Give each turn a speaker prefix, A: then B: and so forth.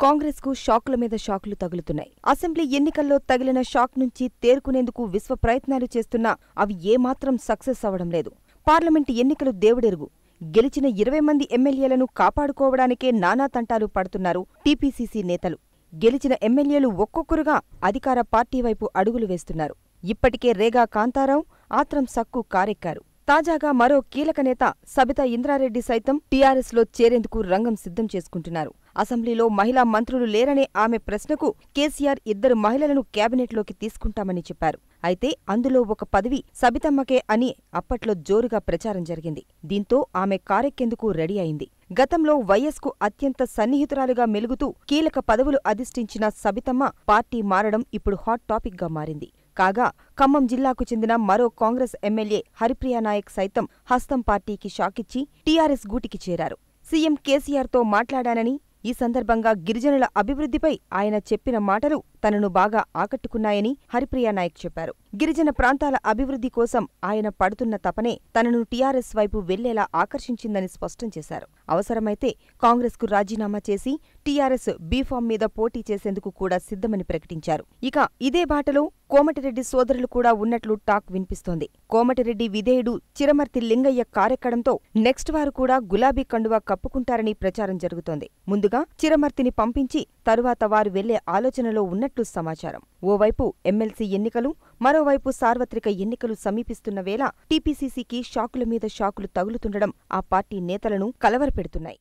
A: కాంగ్రెస్కు షాకుల మీద షాకులు తగులుతున్నాయి. అసెంబ్లీ ఎన్నికల్లో తగిలిన షాక్ నుంచి తేరుకునేందుకు విశ్వ ప్రయత్నాలు చేస్తున్నా అవి ఏమాత్రం సక్సెస్ అవడం లేదు. పార్లమెంటు ఎన్నికలు దేవుడెరుగు. గెలిచిన 20 మంది ఎమ్మెల్యేలను కాపాడుకోవడానికే నానా తంటాలు పడుతున్నారు టీపీసీసీ నేతలు. గెలిచిన ఎమ్మెల్యేలు ఒక్కొక్కరుగా అధికార పార్టీ వైపు అడుగులు వేస్తున్నారు. ఇప్పటికే రేగా కాంతారావు, ఆత్రం సక్కు కారెక్కారు. తాజాగా మరో కీలక నేత సబితా ఇంద్రారెడ్డి సైతం టీఆర్ఎస్లో చేరేందుకు రంగం సిద్ధం చేసుకుంటున్నారు. అసెంబ్లీలో మహిళా మంత్రులు లేరనే ఆమె ప్రశ్నకు కేసీఆర్ 2 మహిళలను కేబినెట్లోకి తీసుకుంటామని చెప్పారు. అయితే అందులో ఒక పదవి సబితమ్మకే అని అప్పట్లో జోరుగా ప్రచారం జరిగింది. దీంతో ఆమె కారెక్కేందుకు రెడీ అయింది. గతంలో వైఎస్కు అత్యంత సన్నిహితురాలుగా మెలుగుతూ కీలక పదవులు అధిష్ఠించిన సబితమ్మ పార్టీ మారడం ఇప్పుడు హాట్ టాపిక్గా మారింది. కాగా ఖమ్మం జిల్లాకు చెందిన మరో కాంగ్రెస్ ఎమ్మెల్యే హరిప్రియానాయక్ సైతం హస్తం పార్టీకి షాకిచ్చి టీఆర్ఎస్ గూటికి చేరారు. సీఎం కేసీఆర్తో మాట్లాడానని, ఈ సందర్భంగా గిరిజనుల అభివృద్ధిపై ఆయన చెప్పిన మాటలు తనను బాగా ఆకట్టుకున్నాయని హరిప్రియానాయక్ చెప్పారు. గిరిజన ప్రాంతాల అభివృద్ధి కోసం ఆయన పడుతున్న తపనే తనను టీఆర్ఎస్ వైపు వెళ్లేలా ఆకర్షించిందని స్పష్టం చేశారు. అవసరమైతే కాంగ్రెస్కు రాజీనామా చేసి టీఆర్ఎస్ బీఫామ్ మీద పోటీ చేసేందుకు కూడా సిద్ధమని ప్రకటించారు. ఇక ఇదే బాటలో కోమటిరెడ్డి సోదరులు కూడా ఉన్నట్లు టాక్ వినిపిస్తోంది. కోమటిరెడ్డి విధేయుడు చిరమర్తి లింగయ్య కారెక్కడంతో నెక్స్ట్ వారు కూడా గులాబీ కండువా కప్పుకుంటారని ప్రచారం జరుగుతోంది. ముందుగా చిరమర్తిని పంపించి తరువాత వారు వెళ్లే ఆలోచనలో ఉన్నట్లు సమాచారం. ఓవైపు ఎమ్మెల్సీ ఎన్నికలు, మరోవైపు సార్వత్రిక ఎన్నికలు సమీపిస్తున్న వేళ టీపీసీసీకి షాకుల మీద షాకులు తగులుతుండడం ఆ పార్టీ నేతలను కలవరపెడుతున్నాయి.